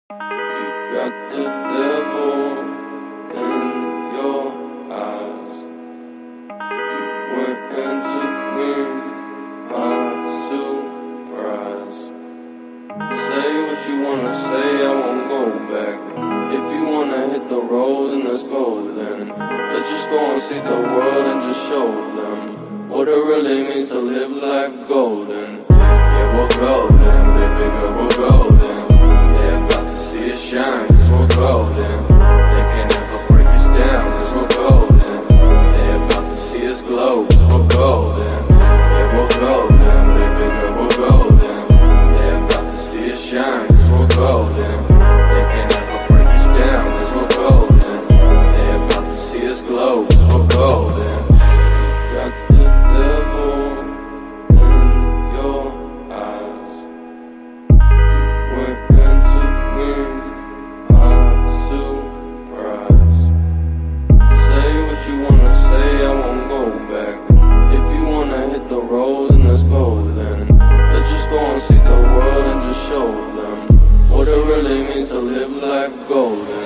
got the devil in your eyes. You went and took me by surprise. Say what you wanna say, I won't go back. If you wanna hit the road, then let's go then. Let's just go and see the world and just show them what it really means to live life golden. Yeah, we're golden, baby girl, we're golden. They're about to see us shine, cause we're golden. They can't ever break us down, cause we're golden. They're about to see us glow, cause we're golden. Yeah, we're golden, baby girl, we're golden. They're about to see us shine, cause we're golden. They can't ever break us down, cause we're golden. They're about to see us glow, cause we're golden. Got the devil in your eyes. You went and took me by surprise. Say what you wanna say, I won't go back. If you wanna hit the road, then let's go then. Let's just go and see the world and just show them what it really means to live life golden.